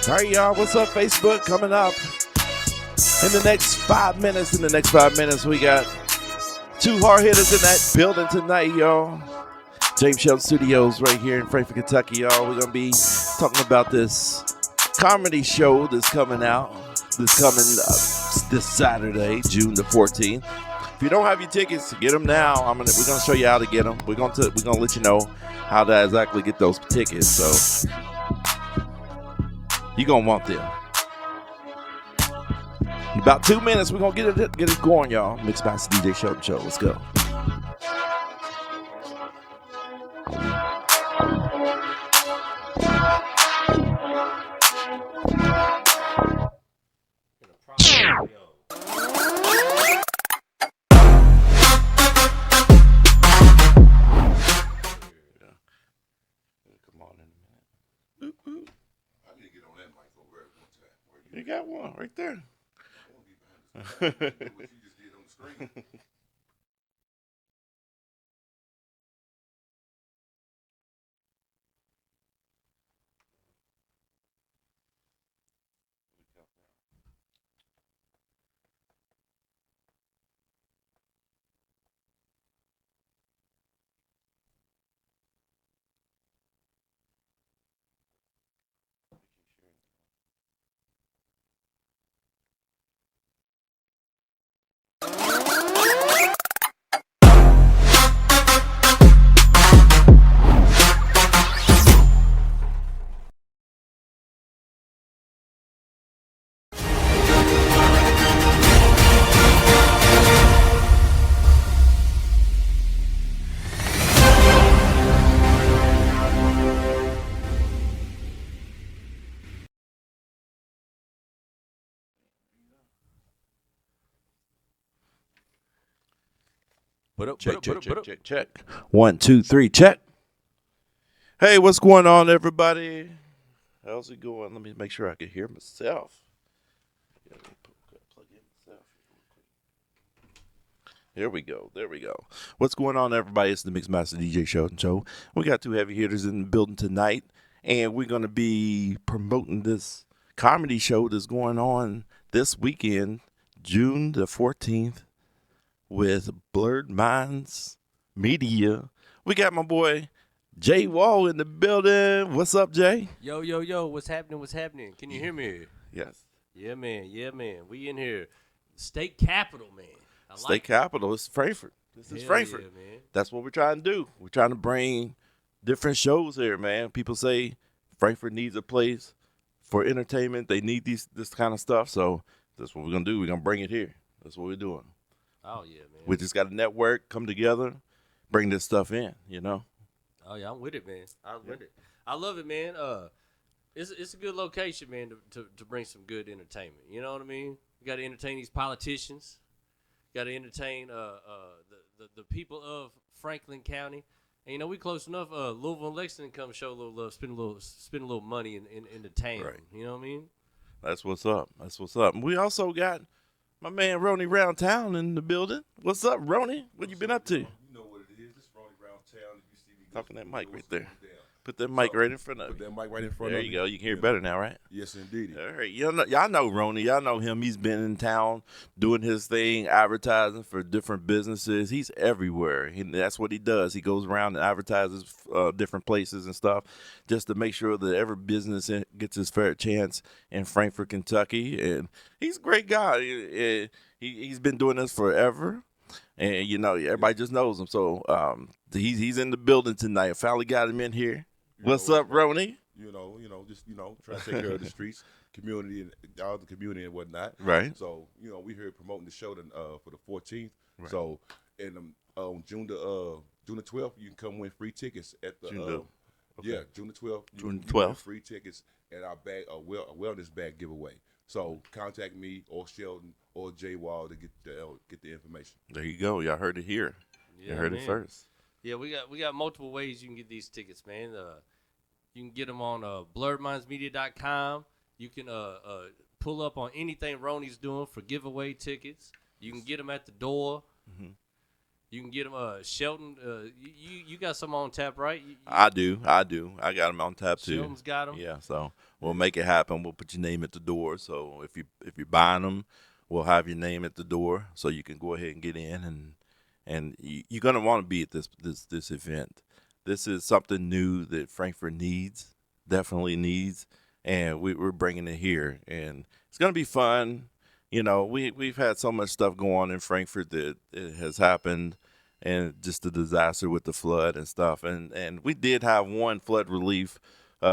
All right, y'all. What's up, Facebook? Coming up in the next 5 minutes. We got two hard hitters in that building tonight, y'all. James Sheldon Studios right here in Frankfort, Kentucky, y'all. We're going to be talking about this comedy show that's coming out this Saturday, June the 14th. If you don't have your tickets, get them now. We're going to show you how to get them. We're going to let you know how to exactly get those tickets. So you're going to want them. In about 2 minutes, we're going to get it going, y'all. Mixed Master DJ Sheldon Show. Let's go. You got one right there. What you just did on the screen. Check. 1, 2, 3, check. Hey, what's going on, everybody? How's it going? Let me make sure I can hear myself. Plug in myself. There we go. What's going on, everybody? It's the Mixed Master DJ Sheldon Show. We got two heavy hitters in the building tonight, and we're going to be promoting this comedy show that's going on this weekend, June the 14th, with Blurred Minds Media. We got my boy Jay Wall in the building. What's up, Jay? Yo, what's happening? Can you hear me? Yes. Yeah, man. We in here. State capital, man. State capital. It's Frankfort. This is Frankfort. Yeah, man. That's what we're trying to do. We're trying to bring different shows here, man. People say Frankfort needs a place for entertainment. They need this kind of stuff. So that's what we're going to do. We're going to bring it here. That's what we're doing. Oh, yeah, man. We just got a network, come together, bring this stuff in, you know? Oh, yeah, I'm with it, man. I love it, man. It's a good location, man, to bring some good entertainment. You know what I mean? You got to entertain these politicians. You got to entertain the people of Franklin County. And, you know, we close enough. Louisville and Lexington come show a little love, spend a little money in the town. Right. You know what I mean? That's what's up. And we also got my man Ronnie Round Town in the building. What's up, Ronnie? What you been up to? You know what it is. This Ronnie Round Town. You see me talking that mic right there. Put that mic right in front of you. Put that mic right in front there of you. There you go. You can hear better now, right? Yes, indeed. All right. Y'all know Ronnie. Y'all know him. He's been in town doing his thing, advertising for different businesses. He's everywhere. That's what he does. He goes around and advertises different places and stuff just to make sure that every business gets his fair chance in Frankfort, Kentucky. And he's a great guy. He's been doing this forever. And, you know, everybody just knows him. So he's in the building tonight. I finally got him in here. What's up, Ronnie? Just try to take care of the streets, community, and all the community and whatnot. Right. So, we here promoting the show for the 14th. Right. So, and on June the 12th, you can come win free tickets at the June the 12th. June you 12th. Win free tickets at our wellness bag giveaway. So contact me or Sheldon or Jay Wall to get the information. There you go. Y'all heard it here. Yeah, you heard it first. Yeah, we got multiple ways you can get these tickets, man. You can get them on blurredmindsmedia.com. You can pull up on anything Ronnie's doing for giveaway tickets. You can get them at the door. Mm-hmm. You can get them. Sheldon, you got some on tap, right? I do. I got them on tap too. Sheldon's got them. Yeah, so we'll make it happen. We'll put your name at the door. So if you're buying them, we'll have your name at the door, so you can go ahead and get in, and you're gonna want to be at this event. This is something new that Frankfurt needs, definitely needs, and we're bringing it here, and it's gonna be fun. You know, we've had so much stuff go on in Frankfurt that it has happened, and just the disaster with the flood and stuff. And we did have one flood relief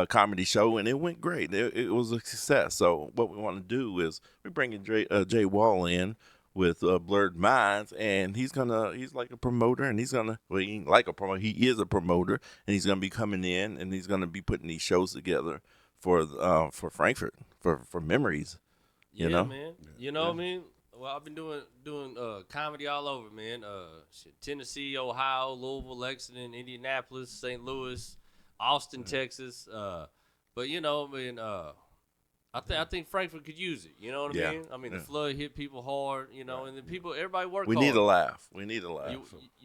comedy show, and it went great. It was a success. So what we want to do is we're bringing Jay Wall in with Blurred Minds, and he's like a promoter, and well, he ain't like a promoter, he is a promoter, and he's gonna be coming in, and he's gonna be putting these shows together for Frankfurt, for memories. Yeah, You know? man. You know what I mean? Well, I've been doing comedy all over, man. Tennessee, Ohio, Louisville, Lexington, Indianapolis, St. Louis, Austin, Texas. But you know, I mean, I think Frankfurt could use it. You know what I mean? I mean, the flood hit people hard. You know, and then everybody work We hard. need a laugh. I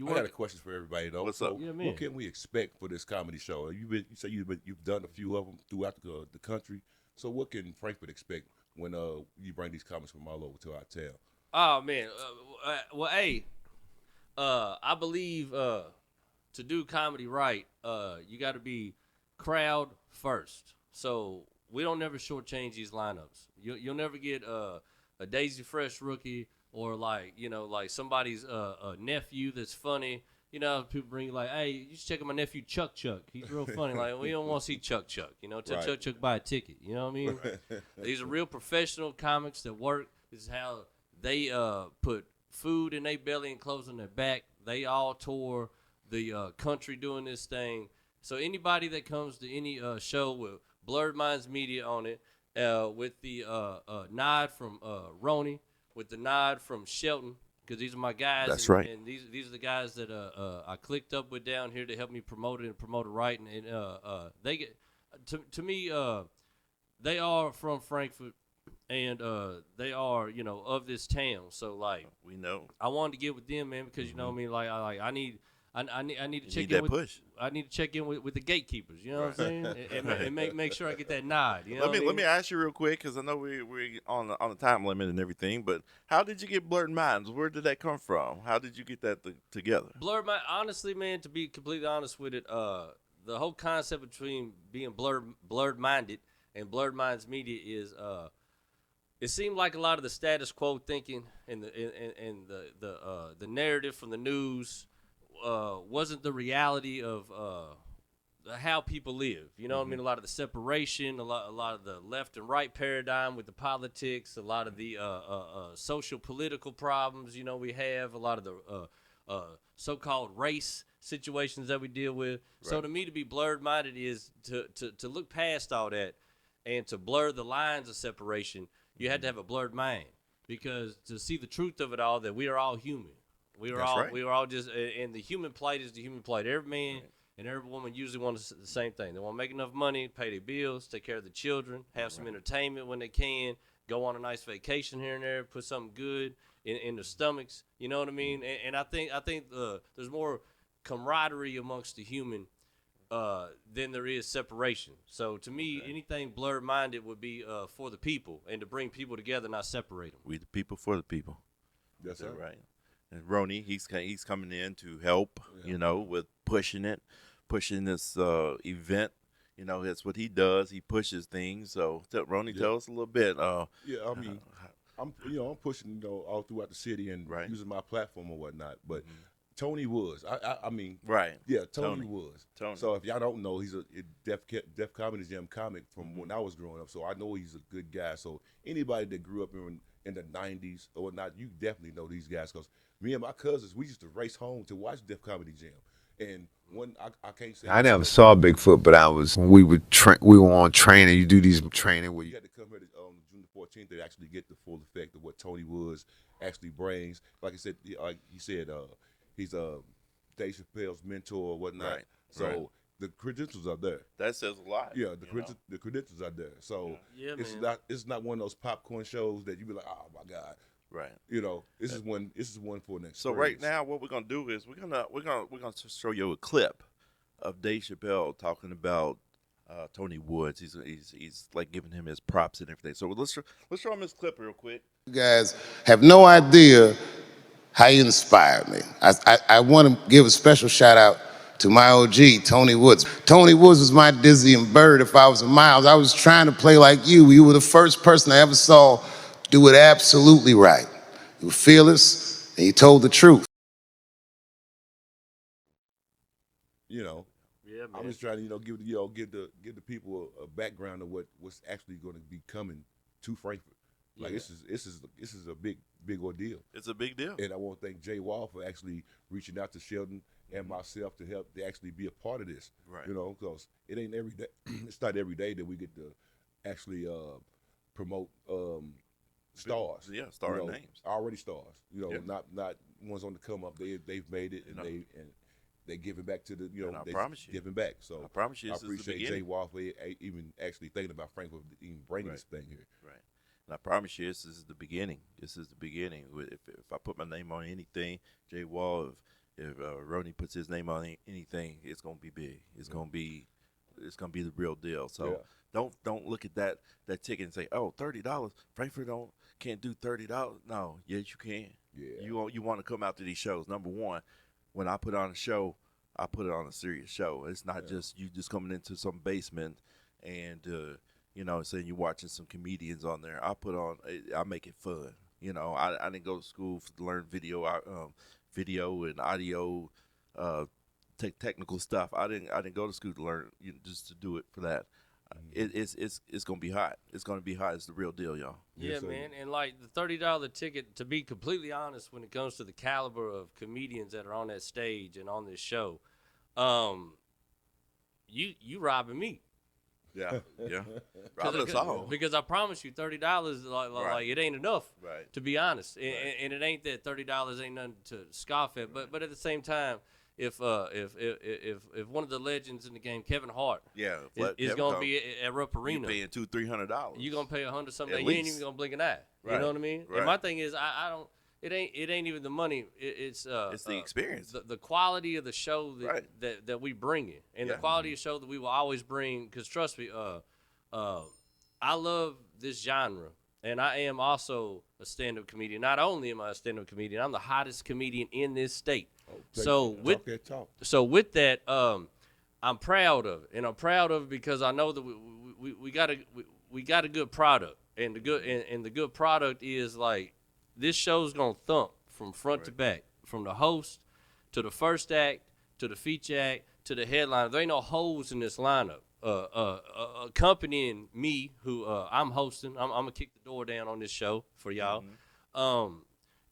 got a question for everybody though. What's up? Yeah, man. What can we expect for this comedy show? You say you've done a few of them throughout the country. So what can Frankfurt expect when you bring these comics from all over to our town? Oh man, well, hey, I believe to do comedy right, you got to be crowd first. So we don't never shortchange these lineups. You'll never get a Daisy Fresh rookie or like somebody's nephew that's funny. You know, people bring you like, hey, you should check out my nephew Chuck. He's real funny. Like, we don't want to see Chuck. You know, tell Right. Chuck buy a ticket. You know what I mean? These are real professional comics that work. This is how they put food in their belly and clothes on their back. They all tour the country doing this thing. So anybody that comes to any show with Blurred Minds Media on it, with the nod from Ronnie, with the nod from Sheldon, because these are my guys. That's and, right. And these are the guys that I clicked up with down here to help me promote it and promote it right. And they get to me. They are from Frankfurt, and they are of this town. So like We know. I wanted to get with them, man, because you know what I mean. Like I need to check need in that with. push. I need to check in with the gatekeepers. You know what I'm saying? And make sure I get that nod. You know Let me ask you real quick, because I know we're on the time limit and everything. But how did you get Blurred Minds? Where did that come from? How did you get that together? Blurred Mind, honestly, man, to be completely honest with it, the whole concept between being blurred minded and Blurred Minds Media is it seemed like a lot of the status quo thinking and the narrative from the news wasn't the reality of how people live. You know what I mean? A lot of the separation, a lot of the left and right paradigm with the politics, a lot of the social political problems, we have, a lot of the so-called race situations that we deal with. Right. So to me, to be blurred-minded is to look past all that and to blur the lines of separation. You had to have a blurred mind, because to see the truth of it all, that we are all human. We are all just, and the human plight is the human plight. Every man and every woman usually wants the same thing. They want to make enough money, pay their bills, take care of the children, have some entertainment when they can, go on a nice vacation here and there, put something good in their stomachs. You know what I mean? And I think there's more camaraderie amongst the human than there is separation. So to me, anything blurred-minded would be for the people and to bring people together, not separate them. We the people for the people. That's right. And Ronnie, he's coming in to help, with pushing this event. That's what he does. He pushes things. So Ronnie, tell us a little bit. I mean, I'm pushing all throughout the city and using my platform or whatnot. But Tony Woods, I mean, yeah, Tony Woods. So if y'all don't know, he's a Def Comedy Jam comic from when I was growing up. So I know he's a good guy. So anybody that grew up in the 90s or whatnot, you definitely know these guys, because me and my cousins, we used to race home to watch Def Comedy Jam. And when I can't say I never saw Bigfoot, but we were on training. You do these training where you had to come here on June the 14th to actually get the full effect of what Tony Woods actually brings. Like I said, he's Dave Chappelle's mentor or whatnot. Right. So the credentials are there. That says a lot. Yeah, the credentials are there. So yeah, it's not one of those popcorn shows that you be like, oh my God. Right. This is one for an experience. So right now, what we're gonna do is we're gonna show you a clip of Dave Chappelle talking about Tony Woods. He's like giving him his props and everything. So let's show him this clip real quick. You guys have no idea how you inspired me. I want to give a special shout out to my OG, Tony Woods. Tony Woods was my Dizzy and Bird if I was a Miles. I was trying to play like you. You were the first person I ever saw do it absolutely right. You were fearless, and you told the truth. Yeah, man. I'm just trying to give the people a background of what's actually going to be coming to Frankfurt. Like this is a big ordeal. It's a big deal. And I want to thank Jay Wall for actually reaching out to Sheldon and myself to help to actually be a part of this. Right. Because it ain't every day. It's not every day that we get to actually promote stars. Yeah, star names. Already stars. Yeah. Not ones on the come up. They've made it and they giving back to the I they promise you. giving back. So I promise you, I this is the appreciate beginning. Jay Wall for even actually thinking about Frankfurt, even bringing this thing here. Right. And I promise you, this is the beginning. This is the beginning. If I put my name on anything, Jay Wall, if Ronnie puts his name on anything, it's gonna be big. It's gonna be the real deal. So don't look at that ticket and say, oh, $30. Frankfurt can't do $30. No, yes you can. Yeah. You want to come out to these shows. Number one, when I put on a show, I put it on a serious show. It's not just you just coming into some basement and saying you're watching some comedians on there. I make it fun. I didn't go to school to learn video and audio, technical stuff. I didn't go to school to learn just to do it for that. It's gonna be hot. It's gonna be hot. It's the real deal, y'all. Yeah, man. And like the $30 ticket, to be completely honest, when it comes to the caliber of comedians that are on that stage and on this show, you robbing me. Yeah. Robbing us all. Because I promise you, $30 like it ain't enough. Right. To be honest, and it ain't that $30 ain't nothing to scoff at. But at the same time, if one of the legends in the game, Kevin Hart, is gonna be at Rupp Arena, you're paying $200-$300. you're gonna pay $100 something. You least. ain't even gonna blink an eye. Right. You know what I mean? Right. And my thing is, I don't. It ain't even the money. It's the experience, the quality of the show that we bring in, and the quality of show that we will always bring. Because trust me, I love this genre, and I am also a stand-up comedian. Not only am I a stand-up comedian, I'm the hottest comedian in this state. So with that, I'm proud of it, and I'm proud of it because I know that we got a good product, and the good product is like this show's gonna thump from front to back, from the host to the first act to the feature act to the headliner. There ain't no holes in this lineup. Accompanying me, who I'm hosting, I'm gonna kick the door down on this show for y'all.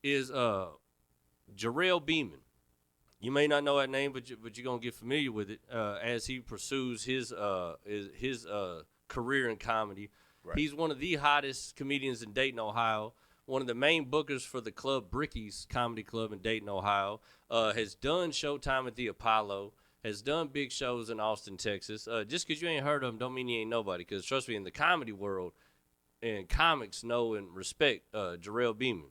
Is Jarrell Beeman. You may not know that name, but you're gonna get familiar with it as he pursues his career in comedy. Right. He's one of the hottest comedians in Dayton, Ohio. One of the main bookers for the club Bricky's Comedy Club in Dayton, Ohio. Has done Showtime at the Apollo. Has done big shows in Austin, Texas. Just because you ain't heard of him don't mean he ain't nobody. Because trust me, in the comedy world, and comics know and respect Jarrell Beeman.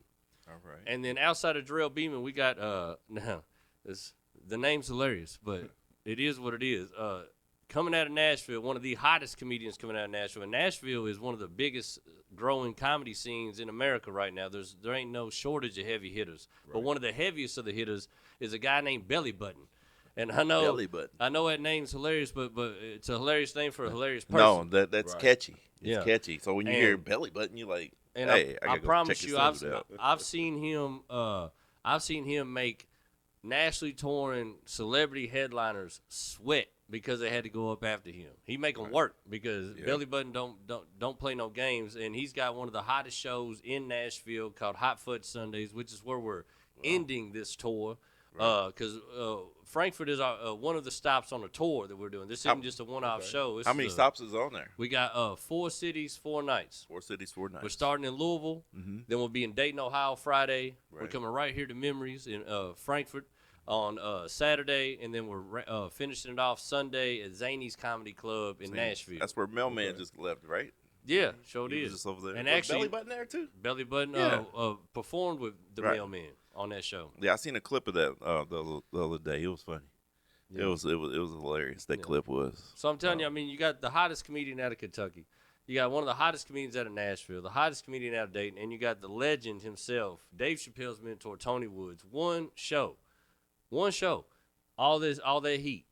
All right. And then outside of Jarrell Beeman, we got the name's hilarious, but it is what it is. Coming out of Nashville, one of the hottest comedians coming out of Nashville. And Nashville is one of the biggest growing comedy scenes in America right now. There ain't no shortage of heavy hitters. Right. But one of the heaviest of the hitters is a guy named Belly Button. And I know that name's hilarious, but it's a hilarious name for a hilarious person. No, that's catchy. It's catchy. So when you hear Belly Button, you're like, hey, I promise you, I've seen him make nationally touring celebrity headliners sweat because they had to go up after him. He make them work because Belly Button don't play no games, and he's got one of the hottest shows in Nashville called Hot Fudge Sundays, which is where we're ending this tour. Because Frankfurt is one of the stops on the tour that we're doing. This isn't just a one-off show. How many stops is on there? We got 4 cities, 4 nights. 4 cities, 4 nights. We're starting in Louisville. Mm-hmm. Then we'll be in Dayton, Ohio Friday. Right. We're coming right here to Memories in Frankfurt on Saturday. And then we're finishing it off Sunday at Zany's Comedy Club in Nashville. That's where Mailman just left, right? Yeah, sure He did. was just over there. And Was actually, Belly Button there too. Belly Button performed with the Mailman on that show. Yeah, I seen a clip of that the other day. It was funny. Yeah. It was hilarious. That clip was. So I'm telling you, I mean, you got the hottest comedian out of Kentucky. You got one of the hottest comedians out of Nashville, the hottest comedian out of Dayton, and you got the legend himself, Dave Chappelle's mentor, Tony Woods. One show, all that heat.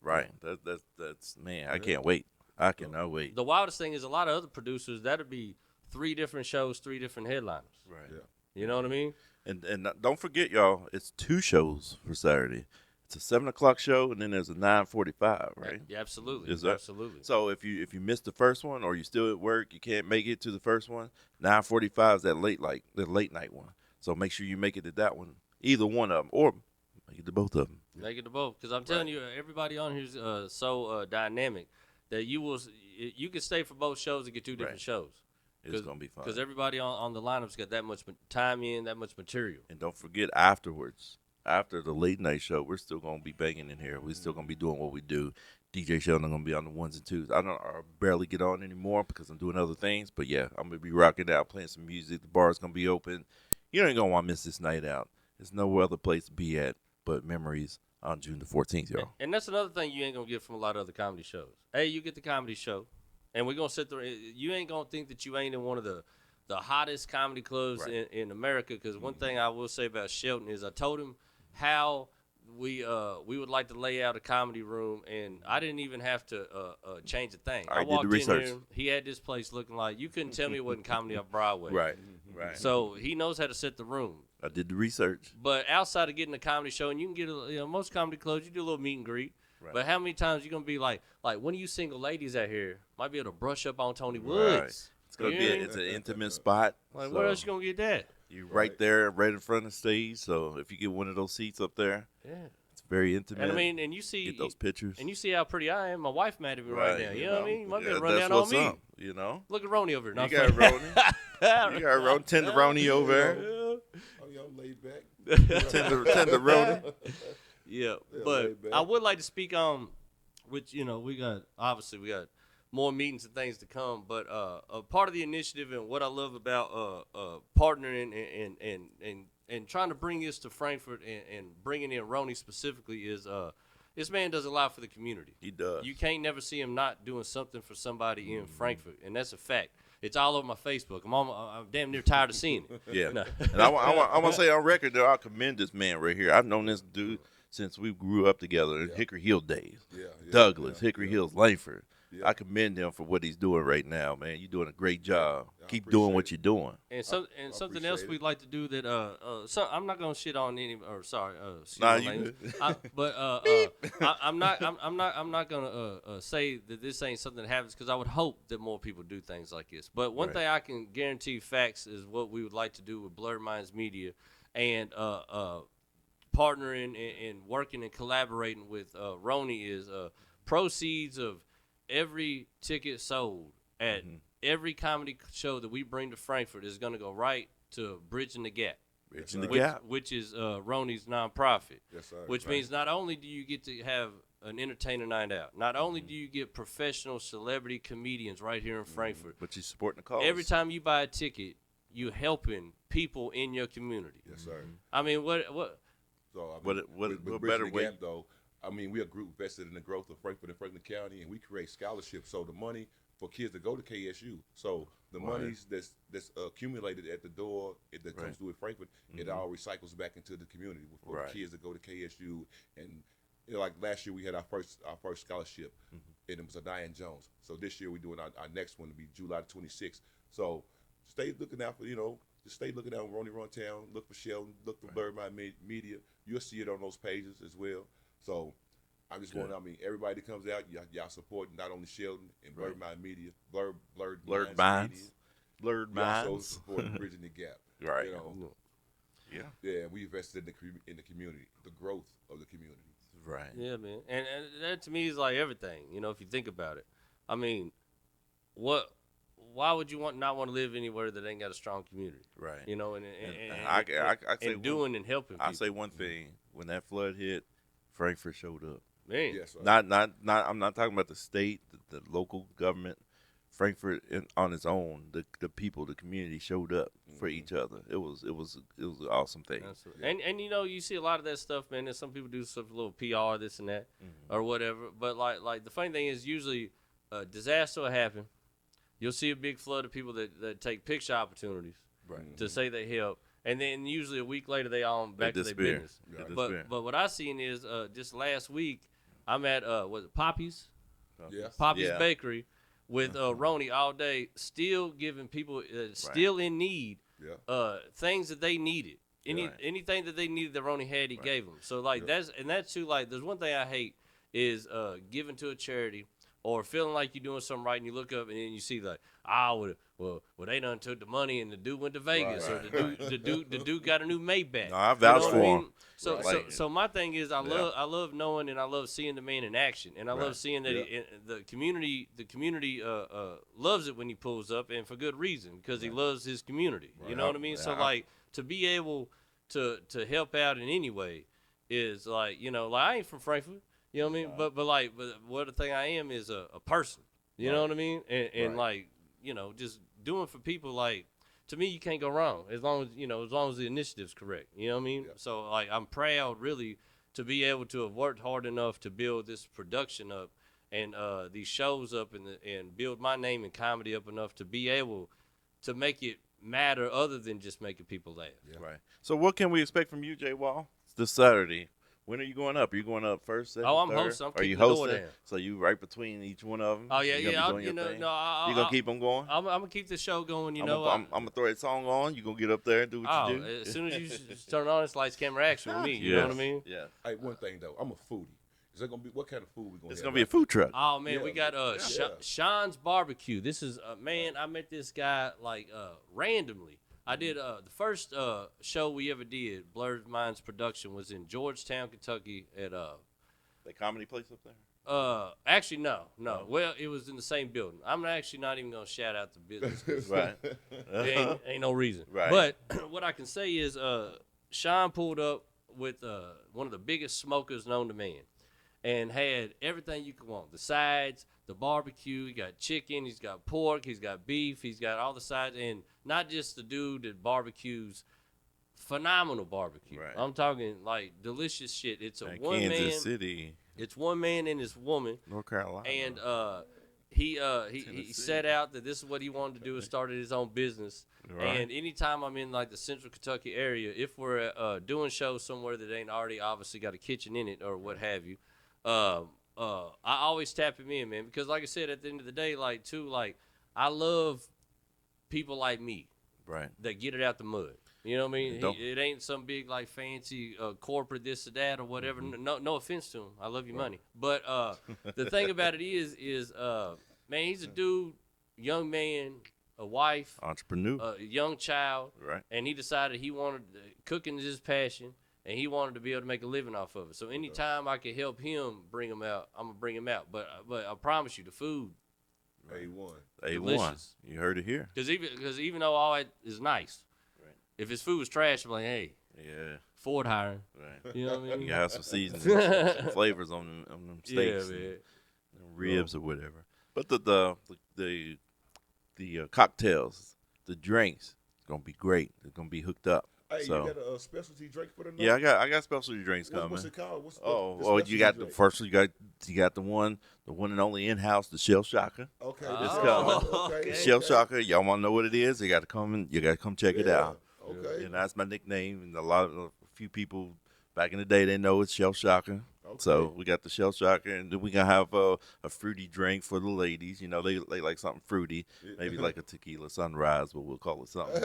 Right. That's man. I can't wait. I cannot wait. The wildest thing is a lot of other producers that'd be 3 different shows, 3 different headliners. Right. Yeah. You know what I mean? And don't forget, y'all, it's 2 shows for Saturday. It's a 7:00 show, and then there's a 9:45, right? Yeah, absolutely. Is that, absolutely. So if you missed the first one, or you still at work, you can't make it to the first one. 9:45 is that late night one. So make sure you make it to that one, either one of them, or make it to both of them. Make it to both, because I'm telling you, everybody on here is so dynamic that you can stay for both shows and get 2 different shows. It's gonna be fun because everybody on the lineup's got that much time in, that much material. And don't forget, afterwards, after the late night show, we're still gonna be banging in here. We're still gonna be doing what we do. DJ Sheldon gonna be on the 1s and 2s. I barely get on anymore because I'm doing other things. But yeah, I'm gonna be rocking out, playing some music. The bar's gonna be open. You ain't gonna want to miss this night out. There's no other place to be at but Memories on June the 14th, y'all. And that's another thing you ain't gonna get from a lot of other comedy shows. Hey, you get the comedy show, and we're gonna sit there. You ain't gonna think that you ain't in one of the hottest comedy clubs in America. Because one thing I will say about Sheldon is I told him how we would like to lay out a comedy room, and I didn't even have to change a thing. I walked in here, he had this place looking like you couldn't tell me it wasn't comedy off Broadway. Right. So he knows how to set the room. I did the research. But outside of getting a comedy show, and you can get most comedy clubs, you do a little meet and greet. Right. But how many times you gonna be like one of you single ladies out here might be able to brush up on Tony Woods? Right. It's gonna be it's an intimate spot. Like where else you gonna get that? You right there, right in front of the stage. So if you get one of those seats up there, it's very intimate. And I mean, and you see get those pictures, and you see how pretty I am. My wife mad at me right now. You know what I mean? You might be able to run that's down on me. Up, you know. Look at Ronnie over here. You got Ronnie. You got Ronnie, tenderoni over there. Oh, y'all laid back. Tenderoni. Yeah, but I would like to speak on, which we got more meetings and things to come. But a part of the initiative and what I love about partnering and trying to bring this to Frankfurt and bringing in Ronnie specifically is this man does a lot for the community. He does. You can't never see him not doing something for somebody in Frankfurt, and that's a fact. It's all over my Facebook. I'm damn near tired of seeing it. Yeah. And I want to say on record that I commend this man right here. I've known this dude since we grew up together in Hickory Hill days. Douglas, Hickory Hills, Langford. I commend him for what he's doing right now, man. You're doing a great job. Keep doing what you're doing. And something else we'd like to do that I'm not gonna shit on any or sorry. I'm not gonna say that this ain't something that happens because I would hope that more people do things like this. But one thing I can guarantee facts is what we would like to do with Blurred Minds Media and partnering and working and collaborating with Ronnie is proceeds of every ticket sold at every comedy show that we bring to Frankfurt is going to go right to Bridging the Gap. Which is Ronnie's nonprofit. Yes, sir. Which means not only do you get to have an entertainer night out, not only do you get professional celebrity comedians right here in Frankfurt, but you're supporting the cause. Every time you buy a ticket, you're helping people in your community. Yes, sir. I mean, what? So, what better way? Gap, though, I mean, we're a group vested in the growth of Frankfurt and Franklin County, and we create scholarships. So the money for kids to go to KSU. So the monies that's accumulated at the door that comes through at Frankfurt, it all recycles back into the community for kids to go to KSU. And like last year, we had our first scholarship, and it was a Diane Jones. So this year, we're doing our next one to be July 26th. So stay looking out for just stay looking out on Ronnie Runtown. Look for Sheldon. Look for Blurred Mind Media. You'll see it on those pages as well. So I just want everybody that comes out, y'all supporting not only Sheldon and Blurred Mind Media, Blurred Minds. Blurred Minds. Also supporting Bridging the Gap. Right. Yeah, we invested in the community, the growth of the community. Right. Yeah, man. And that to me is like everything, if you think about it. I mean, why would you not want to live anywhere that ain't got a strong community? Right. And I say doing and helping people. I say one thing. When that flood hit, Frankfurt showed up. Man. Yes, sir. Not I'm not talking about the state, the local government. Frankfurt on its own, the people, the community showed up for each other. It was an awesome thing. Absolutely. And you see a lot of that stuff, man. And some people do some little PR, this and that, or whatever. But like the funny thing is, usually a disaster will happen. You'll see a big flood of people that take picture opportunities to say they help. And then usually a week later, they all back to their business. But what I seen is just last week, I'm at was it Poppy's? Poppy's Bakery with Roni all day, still giving people still in need things that they needed. Anything that they needed that Roni had, he gave them. So like that's too, like, there's one thing I hate is giving to a charity or feeling like you're doing something right, and you look up and then you see like, well, they done took the money and the dude went to Vegas, or the dude got a new Maybach. No, I vouch for him. So my thing is, I love knowing and I love seeing the man in action, and I love seeing that the community loves it when he pulls up, and for good reason, because he loves his community. You know what I mean? So like, to be able to help out in any way is like, like, I ain't from Frankfurt. You know what I mean? But what the thing I am is a person. You know what I mean? And like, just doing for people, like, to me, you can't go wrong as long as the initiative's correct. You know what I mean? So like, I'm proud really to be able to have worked hard enough to build this production up and these shows up and build my name in comedy up enough to be able to make it matter other than just making people laugh. Right. So what can we expect from you, Jay Wall, this Saturday? When are you going up? Are you going up first, second, I'm third? hosting. Are you hosting? So you right between each one of them? Oh yeah, you gonna keep them going? I'm gonna keep the show going. I'm gonna throw that song on. You gonna get up there and do what you do? As soon as you turn it on, it's lights, camera, action with me. You know what I mean? Yeah. Hey, one thing though, I'm a foodie. Is there gonna be what kind of food we gonna? It's gonna be a food truck. Oh man, we got Sean's Barbecue. This is man. I met this guy like randomly. I did the first show we ever did, Blurred Minds production, was in Georgetown, Kentucky at the comedy place up there. Actually no. Well, it was in the same building. I'm actually not even gonna shout out the business. Right. ain't no reason. Right. But what I can say is Sean pulled up with one of the biggest smokers known to man, and had everything you could want. The sides, the barbecue, he got chicken, he's got pork, he's got beef, he's got all the sides, and not just the dude that barbecues, phenomenal barbecue. Right. I'm talking like delicious shit. It's a one man. Kansas City. It's one man and his woman. North Carolina. And he set out that this is what he wanted to do and started his own business. Right. And anytime I'm in like the central Kentucky area, if we're doing shows somewhere that ain't already obviously got a kitchen in it or what have you, I always tap him in, man, because like I said, at the end of the day, like I love people like me, right, that get it out the mud. You know what I mean? It ain't some big like fancy corporate this or that or whatever. No offense to him, I love your money, but the thing about it is man, he's a dude, young man, a wife, entrepreneur, a young child, right, and he decided he wanted cooking is his passion. And he wanted to be able to make a living off of it. So anytime I can help him bring him out, I'm gonna bring him out. But I promise you, the food, A1. You heard it here. Because even though all that is nice, right, if his food was trash, I'm like, hey, Ford hiring. Right. You know what I mean? You have some seasons, some flavors on them steaks, man, and ribs or whatever. But the cocktails, the drinks, it's gonna be great. They're gonna be hooked up. Hey, you got a specialty drink for the night? Yeah, I got specialty drinks coming. What's it called? You got drink? The first one. You got the one and only in house, the Shell Shocker. Okay, it's coming. Okay. Shell Shocker. Y'all want to know what it is? You got to come check it out. Okay. And that's my nickname. And a few people back in the day they know it's Shell Shocker. Okay. So we got the Shell Shocker, and then we gonna have a fruity drink for the ladies. You know, they like something fruity, maybe like a tequila sunrise, but we'll call it something.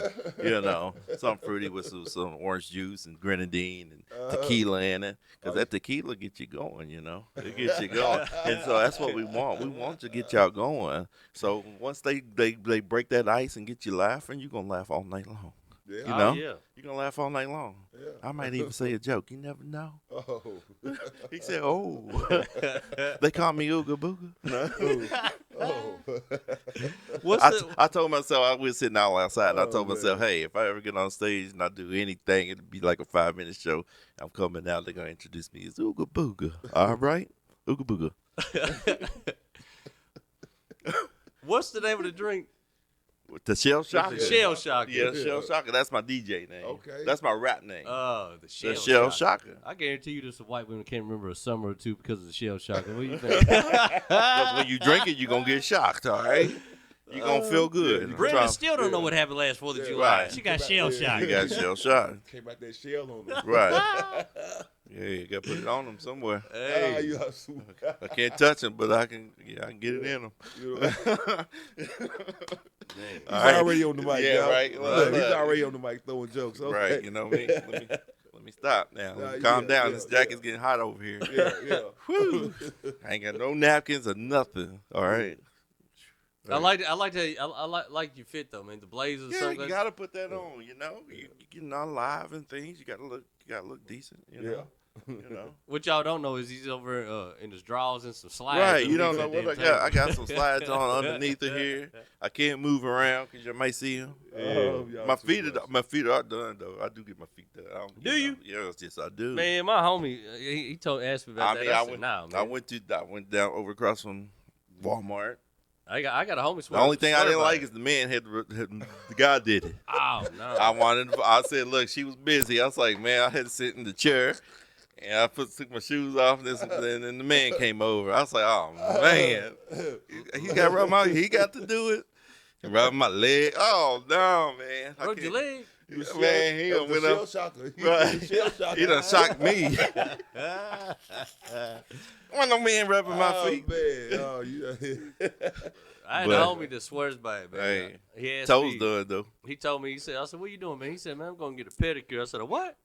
Something fruity with some orange juice and grenadine and tequila in it, because that tequila gets you going. It gets you going, and so that's what we want. We want to get y'all going. So once they break that ice and get you laughing, you're gonna laugh all night long. Yeah. You're going to laugh all night long. Yeah. I might even say a joke. You never know. Oh. He said, oh. They call me Ooga Booga. I told myself, I was sitting out outside, and I told myself, hey, if I ever get on stage and I do anything, it'll be like a 5-minute show. I'm coming out, they're going to introduce me as Ooga Booga. All right? Ooga Booga. What's the name of the drink? The Shell Shocker. The Shell Shocker. Yeah, Shell Shocker. That's my DJ name. Okay. That's my rap name. The Shell, Shell Shocker. I guarantee you there's some white women can't remember a summer or two because of the Shell Shocker. What do you think? Because when you drink it, you're going to get shocked, all right? You're going to feel good. Brenda still don't know what happened last 4th of July. Right. She got Shell Shocker. You got Shell Shocker. Came out that shell on them. Right. Yeah, you got to put it on them somewhere. Hey. You are super. I can't touch them, but I can get it in them. He's already on the mic, Yeah, y'all. right. Look, he's already on the mic throwing jokes. Okay. Right, you know what I mean? Let me stop now. Calm down. This jacket's getting hot over here. Yeah. Whew. I ain't got no napkins or nothing. All right. I like you fit though, man. The blazers. Yeah, you gotta put that on. You know, you getting all live and things. You gotta look decent. You know. You know. What y'all don't know is he's over in his drawers and some slides. Right, you don't know underneath what that I got. damn I got some slides on underneath of here. I can't move around because you might see them. My feet are done though. I do get my feet done. Do you? Yes, I do. Man, my homie, he asked me about that. I went down over across from Walmart. I got a homie. The only thing I didn't like is the man the guy did it. Oh no! I said, look, she was busy. I was like, man, I had to sit in the chair, and I took my shoes off, and then the man came over. I was like, oh man, he got to do it. And rub my leg. Oh no, man! Rubbed your leg? Man, he done went up. Right. He done shocked me. When no man rubbing my feet. Man. I had a homie that swears by it, man. Hey, he asked toes me, done though. He told me, I said, what you doing, man? He said, man, I'm going to get a pedicure. I said, what?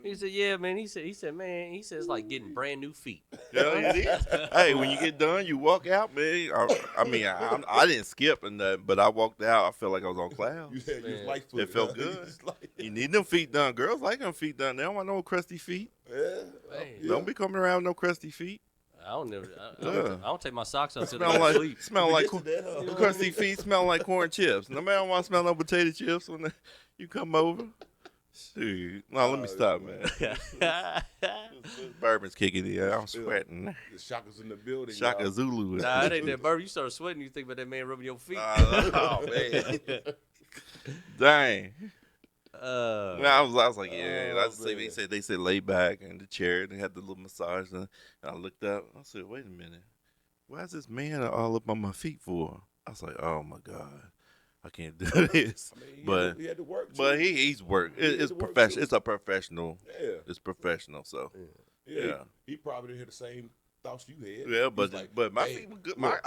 He said, yeah, man. He said, man, it's like getting brand new feet. Yeah, it is. Hey, when you get done, you walk out, man. I didn't skip and but I walked out. I felt like I was on clouds. It felt good. You need them feet done. Girls like them feet done. They don't want no crusty feet. Yeah. Don't be coming around with no crusty feet. I don't take my socks off till Smell I sleep. Smell like crusty feet. Smell like corn chips. No man want to smell no potato chips when you come over. Shoot. No, let me stop, man. Bourbon's kicking in. I'm sweating. The Shaka's in the building. Shaka Zulu. Nah, it ain't that bourbon. You start sweating, you think about that man rubbing your feet. Oh man. Dang. I was like, yeah. They said lay back in the chair. And they had the little massage, and I looked up. I said, wait a minute, why is this man all up on my feet for? I was like, oh my god, I can't do this. He had to work. Too. But he's worked. It's professional. It's a professional. Yeah, it's professional. So yeah. He probably didn't hear the same thoughts you had. Yeah, but my feet were good. My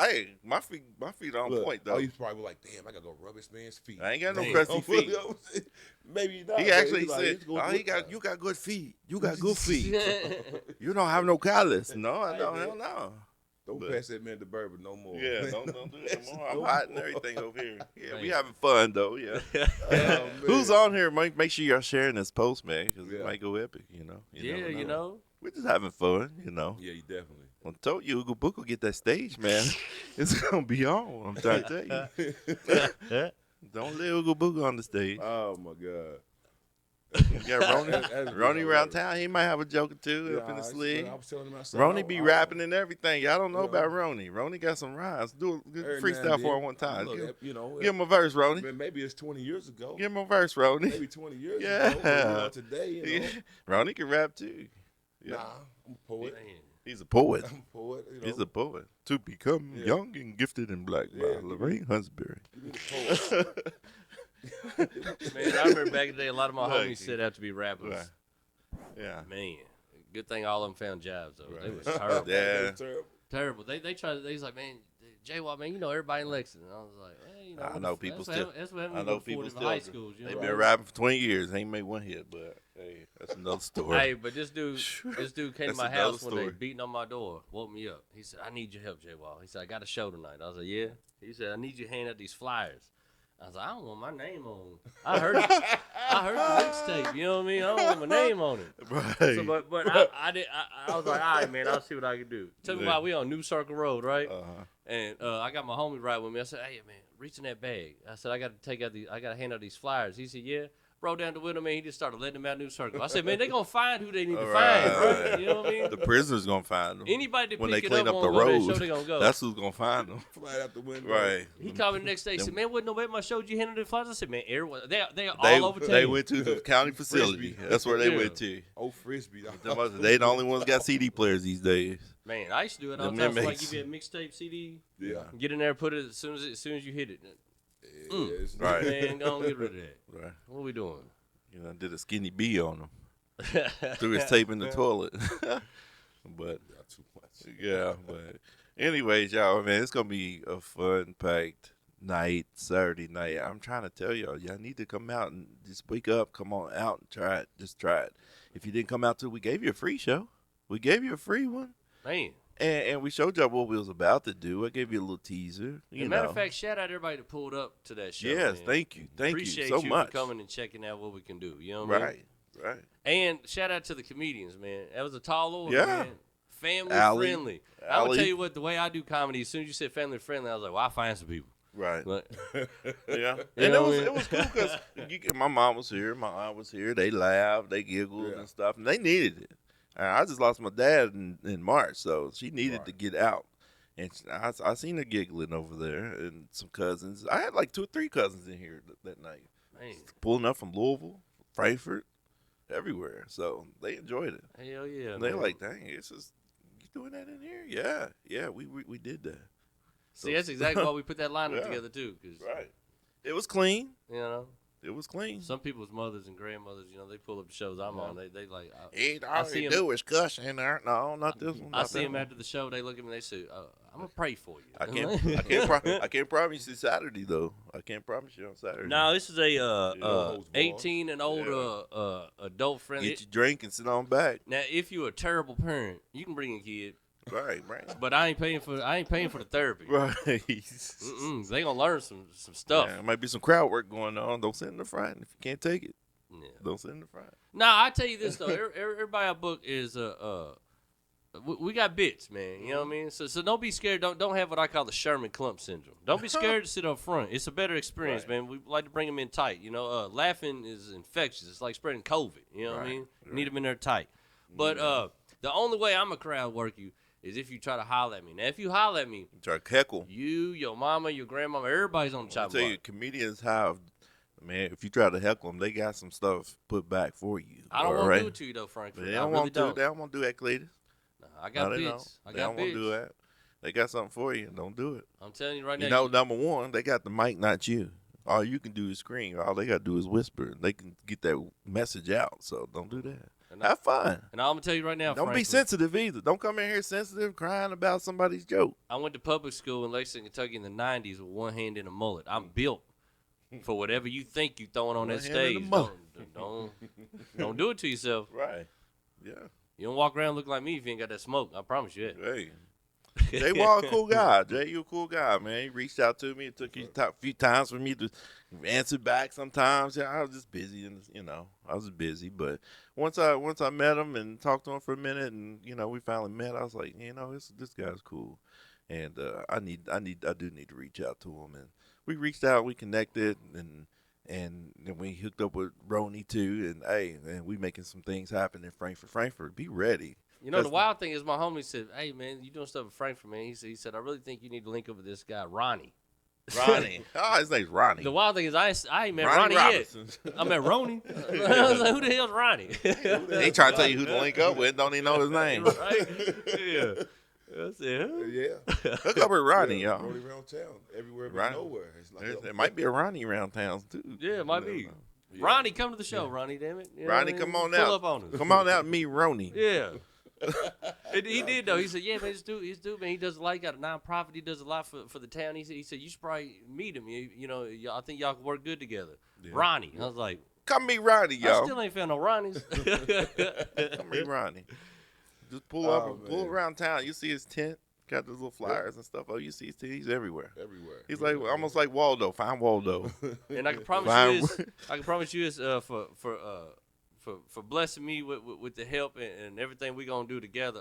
feet are on point though. Oh, he's probably like, damn, I gotta go rub this man's feet. I ain't got no crusty feet. Maybe not. He actually said, you got good feet. You got good feet. You don't have no callus. No, I don't. Hell no. Don't pass that man the bourbon no more. Yeah, don't do it no more. I'm hot and everything over here. Yeah, we having fun though. Yeah. Who's on here? Make sure you're sharing this post, man, because it might go epic. You know. You know. We're just having fun. You know. Yeah, you definitely. I told you, Ugo Book will get that stage, man. It's gonna be on. I'm trying to tell you. Don't let Ugo Book on the stage. Oh my God. You got Ronnie around town. He might have a joke or two up in the sleeve. Ronnie be rapping and everything. Y'all don't know about Ronnie. Ronnie got some rhymes. Do a freestyle for him one time. Give him a verse, Ronnie. Maybe it's 20 years ago. Give him a verse, Ronnie. Maybe 20 years ago. Today, Ronnie can rap too. Yeah. Nah, I'm a poet. He's a poet. I'm a poet. He's a poet. To become young and gifted and black by Lorraine Hunsberry. Man, I remember back in the day, a lot of my homies set out to be rappers. Right. Yeah. Man, good thing all of them found jobs, though. Right. They was terrible. Yeah. Terrible. They tried, they was like, man, J-Watt, man, you know everybody in Lexington. I was like, hey, I know people still. That's what happened I know people still. High schools, They've been rapping for 20 years. Ain't made one hit, but hey, that's another story. Hey, but this dude came to my house one day, beating on my door, woke me up. He said, I need your help, J-Watt. He said, I got a show tonight. I was like, yeah. He said, I need you to hand out these flyers. I was like, I don't want my name on them. I heard the mixtape. You know what I mean? I don't want my name on it. Right. So, but I was like, all right, man, I'll see what I can do. Tell me why we on New Circle Road, right? Uh-huh. And I got my homie right with me. I said, hey, man, reach in that bag. I said, I got to hand out these flyers. He said, yeah. Rolled down the window, man. He just started letting them out new circle. I said, man, they gonna find who they need to find, bro. You know what I mean? The prisoners gonna find them. Anybody that when pick they it clean up up on the road, that show, they gonna go. That's who's gonna find them. Fly out the window. Right. He called me the next day. He said, man, wasn't nobody at my show? Did you handle the flies? I said, man, everyone, they all over town. They went to the county facility. That's where they went to. Oh, Frisbee. They the only ones got CD players these days. Man, I used to do it all the time. So like, give you a mixtape CD. Yeah. Get in there, put it as soon as you hit it. Right. Man, go on, get rid of that. Right. What are we doing? You know, did a skinny B on him. Threw his tape in the toilet. But Not too much. yeah, but anyways, y'all, man, it's gonna be a fun-packed night, Saturday night. I'm trying to tell y'all need to come out and just wake up, come on out and try it. Just try it. If you didn't come out to, we gave you a free show. We gave you a free one. Man. And we showed y'all what we was about to do. I gave you a little teaser. As a matter of fact, shout out everybody that pulled up to that show. Yes, man. thank you. Thank Appreciate you so much. for coming and checking out what we can do. You know what I mean? Right. And shout out to the comedians, man. That was a tall order, Yeah. man. Family Allie. friendly. I would tell you what, the way I do comedy, as soon as you said family friendly, I was like, well, I'll find some people. Right. But, Yeah. You And know what I mean? it was cool because my mom was here, my aunt was here. They laughed, they giggled and stuff, and they needed it. I just lost my dad in March, so she needed to get out. And I seen her giggling over there and some cousins. I had like 2 or 3 cousins in here that night. man, Pulling up from Louisville, Frankfurt, everywhere. So they enjoyed it. hell yeah. And they're man. like, dang, it's just, you doing that in here? Yeah, we did that. See, that's exactly why we put that lineup together, too. Cause, Right. It was clean. You know? It was clean. Some people's mothers and grandmothers, you know, they pull up the shows I'm on. They like, All you do is cuss in there. No, not this one. I see them after the show. They look at me and they say, I'm going to pray for you. I can't promise you Saturday though. I can't promise you on Saturday. No, this is a 18 and older adult friendly. Get your drink and sit on back. Now, if you're a terrible parent, you can bring a kid. Right. But I ain't paying for the therapy. Right. They gonna learn some stuff. Yeah, there might be some crowd work going on. Don't sit in the front. If you can't take it, don't sit in the front. Nah, I tell you this though. Everybody I book is we got bits, man. You know what I mean? So don't be scared. Don't have what I call the Sherman Clump syndrome. Don't be scared to sit up front. It's a better experience, man. We like to bring them in tight. You know, laughing is infectious. It's like spreading COVID. You know what I mean? Need them in there tight. But the only way I'm a crowd work you is if you try to holler at me. Now, if you holler at me, try to heckle. You, your mama, your grandmama, everybody's on the chopping block. I tell you, comedians have, man, if you try to heckle them, they got some stuff put back for you. I don't want to do it to you, though, Frank. They don't want to do that, Cletus. Nah, I got bits. They don't want to do that. They got something for you. Don't do it. I'm telling you right now. You know, number one, they got the mic, not you. All you can do is scream. All they got to do is whisper. They can get that message out. So don't do that. Have fun. And I'm going to tell you right now, Don't be sensitive either. Don't come in here sensitive, crying about somebody's joke. I went to public school in Lexington, Kentucky in the 90s with one hand in a mullet. I'm built for whatever you think you're throwing on that stage. Don't do it to yourself. Right. Yeah. You don't walk around looking like me if you ain't got that smoke. I promise you that. Hey. Jay Wall, a cool guy. Jay, you a cool guy, man. He reached out to me. It took a few times for me to answer back sometimes. Yeah, I was just busy, and I was busy. But once I met him and talked to him for a minute, and we finally met, I was like, this guy's cool, and I do need to reach out to him. And we reached out, we connected, and then we hooked up with Ronnie too, and we making some things happen in Frankfurt. Be ready. You know, the wild thing is my homie said, hey, man, you doing stuff in Frankfurt, man. He said, I really think you need to link up with this guy, Ronnie. Oh, his name's Ronnie. The wild thing is I ain't met Ronnie yet. I met Ronnie. I was like, who the hell's Ronnie? They trying to tell you who to link up with. Don't even know his name. Right? Yeah. I said, huh? Yeah. Hook up with Ronnie, y'all. Ronnie around town. Everywhere but nowhere. It's like there might be a Ronnie around town, too. Yeah, it might be. Yeah. Ronnie, come to the show, Ronnie, damn it. Ronnie, come on out. Pull up on us. Come on out and meet Ronnie. Yeah. He did though. He said, "Yeah, man, this dude, man, he does a lot. He got a nonprofit. He does a lot for the town." He said, "You should probably meet him. I think y'all can work good together." Yeah. Ronnie, I was like, "Come meet Ronnie, y'all." I still ain't found no Ronnies. Come meet Ronnie. Just pull around town. You see his tent. Got those little flyers and stuff. Oh, you see his tent. He's everywhere. He's like almost like Waldo. Find Waldo. And I can promise you this. For blessing me with the help and everything we're going to do together.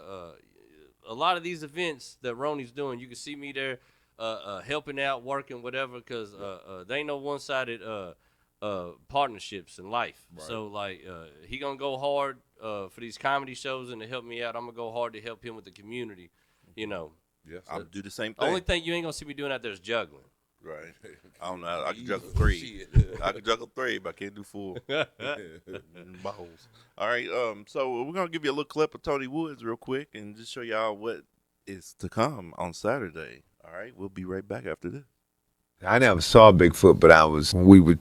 A lot of these events that Ronnie's doing, you can see me there helping out, working, whatever, because they ain't no one-sided partnerships in life. Right. So like he gonna go hard for these comedy shows and to help me out. I'm gonna go hard to help him with the community. You know. Yes, I'll do the same thing. The only thing you ain't gonna see me doing out there is juggling. Right. I don't know. I can juggle 3. I can juggle 3, but I can't do 4. Balls. All right. So we're gonna give you a little clip of Tony Woods real quick and just show y'all what is to come on Saturday. All right. We'll be right back after this. I never saw Bigfoot, but we were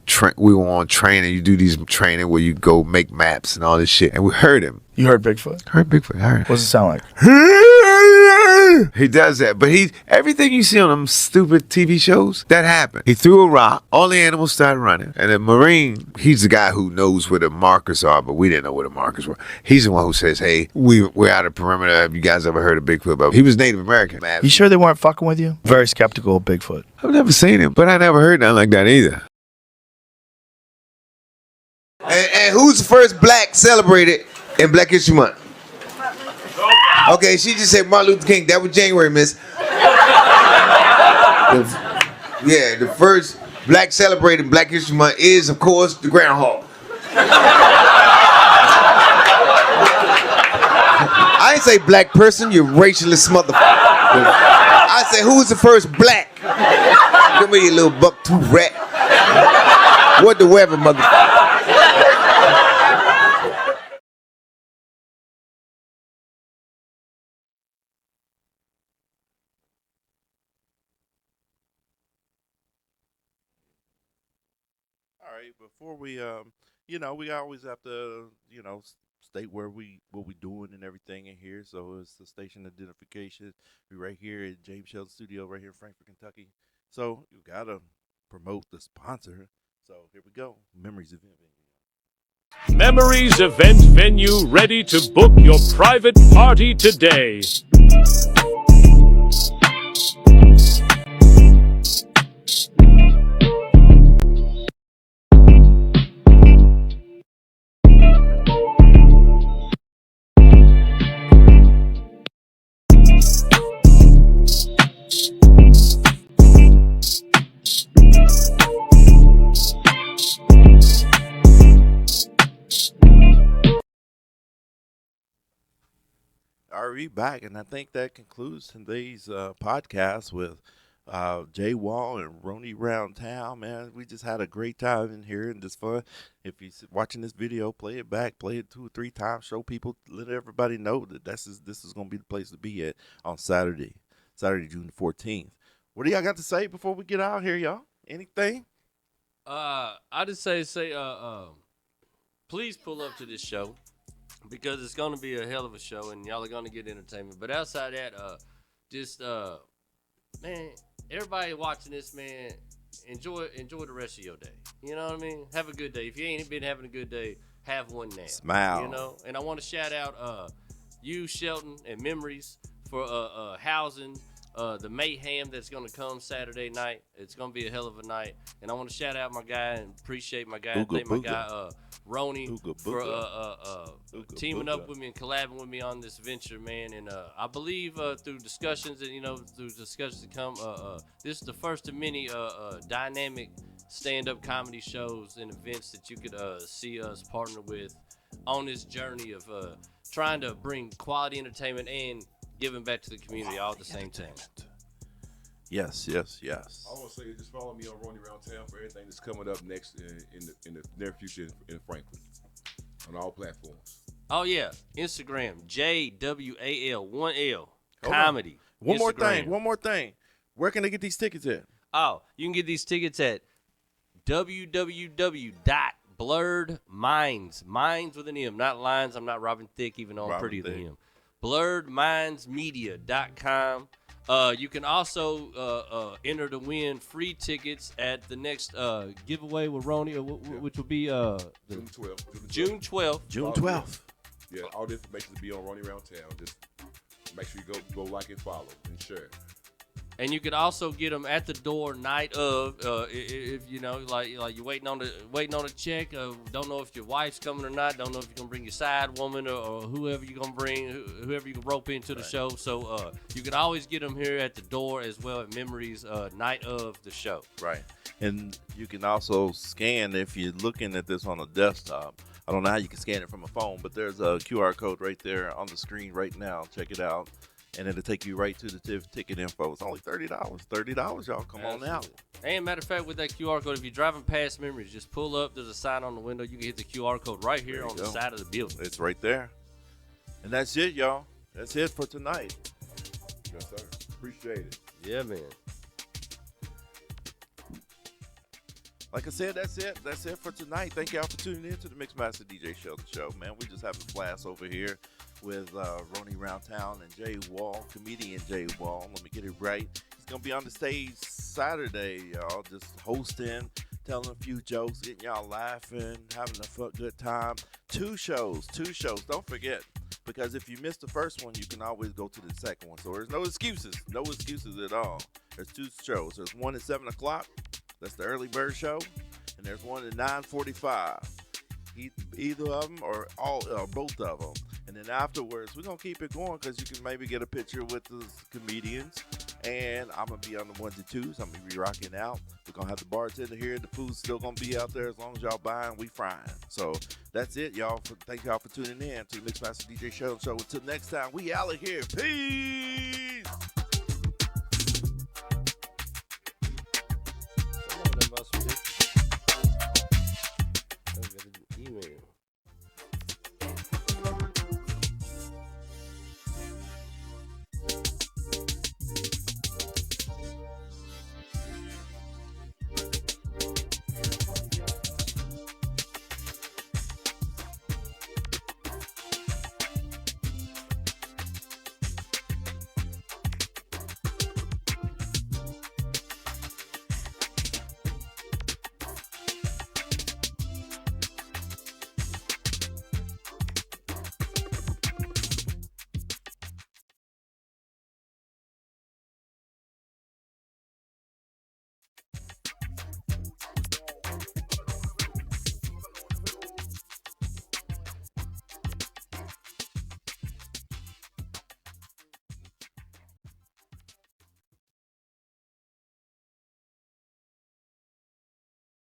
on training. You do these training where you go make maps and all this shit, and we heard him. You heard Bigfoot? Heard Bigfoot. I heard. What does it sound like? He does that, but everything you see on them stupid TV shows, that happened. He threw a rock, all the animals started running, and the Marine, he's the guy who knows where the markers are, but we didn't know where the markers were. He's the one who says, hey, we're out of perimeter. Have you guys ever heard of Bigfoot? But he was Native American. You sure they weren't fucking with you? Very skeptical of Bigfoot. I've never seen him, but I never heard nothing like that either. And who's the first black celebrated in Black History Month? Okay, she just said Martin Luther King. That was January, miss. The first black celebrated in Black History Month is, of course, the groundhog. I ain't say black person, you racialist motherfucker. I said, who's the first black? Come here, you little buck-tooth rat. What the weather, motherfucker? Before we, we always have to, state what we doing and everything in here. So it's the station identification. We're right here at James Sheldon Studio, right here in Frankfort, Kentucky. So you gotta promote the sponsor. So here we go. Memories Event Venue. Memories Event Venue, ready to book your private party today. We back, and I think that concludes today's podcast with Jay Wall and Roni Round Town. Man, we just had a great time in here and just fun. If you're watching this video, play it back, play it 2 or 3 times, show people, let everybody know that this is going to be the place to be at on Saturday, June 14th. What do y'all got to say before we get out here, y'all? Anything? I just say please pull up to this show, because it's going to be a hell of a show, and y'all are going to get entertainment. But outside that, man, everybody watching this, man, enjoy the rest of your day. You know what I mean? Have a good day. If you ain't been having a good day, have one now. Smile. You know? And I want to shout out you, Sheldon, and Memories for housing the mayhem that's going to come Saturday night. It's going to be a hell of a night. And I want to shout out my guy and appreciate my guy. Thank my guy, Roni, for teaming up with me and collabing with me on this venture, man. And I believe through discussions and, through discussions to come, this is the first of many dynamic stand-up comedy shows and events that you could see us partner with on this journey of trying to bring quality entertainment and giving back to the community all at the same time. Yes. I want to say, just follow me on Roni Round Town for everything that's coming up next in the near future in Frankfurt on all platforms. Oh yeah, Instagram JWAL1L comedy. One more thing. Where can they get these tickets at? Oh, you can get these tickets at www.blurredminds, minds with an M, not lines. I'm not Robin Thicke, even though I'm prettier than him. blurredmindsmedia.com. You can also enter to win free tickets at the next giveaway with Roni, which will be June 12th. June 12th. Yeah, all the information will be on Roni Round Town. Just make sure you go like and follow and share. And you could also get them at the door night of, if you know, like you're waiting on the check. Don't know if your wife's coming or not. Don't know if you're gonna bring your side woman or whoever you're gonna bring, whoever you can rope into the show. So you could always get them here at the door as well at Memories night of the show. Right. And you can also scan if you're looking at this on a desktop. I don't know how you can scan it from a phone, but there's a QR code right there on the screen right now. Check it out. And it'll take you right to the ticket info. It's only $30. $30, y'all. Come on out. And matter of fact, with that QR code, if you're driving past Memories, just pull up. There's a sign on the window. You can hit the QR code right here on the side of the building. It's right there. And that's it, y'all. That's it for tonight. Yes, sir. Appreciate it. Yeah, man. Like I said, that's it. That's it for tonight. Thank y'all for tuning in to the Mixmaster DJ Sheldon Show, man. We just having a blast over here with Ronnie Roundtown and Jay Wall, comedian Jay Wall. Let me get it right. He's going to be on the stage Saturday, y'all, just hosting, telling a few jokes, getting y'all laughing, having a good time. Two shows. Don't forget, because if you missed the first one, you can always go to the second one. So there's no excuses at all. There's two shows. There's one at 7 o'clock. That's the early bird show. And there's one at 9:45. Either of them or both of them. And then afterwards, we're going to keep it going because you can maybe get a picture with the comedians. And I'm going to be on the 1s and 2s. I'm going to be rocking out. We're going to have the bartender here. The food's still going to be out there as long as y'all buying. We frying. So that's it, y'all. Thank y'all for tuning in to the Mixmaster DJ Sheldon Show. Until next time, we out of here. Peace.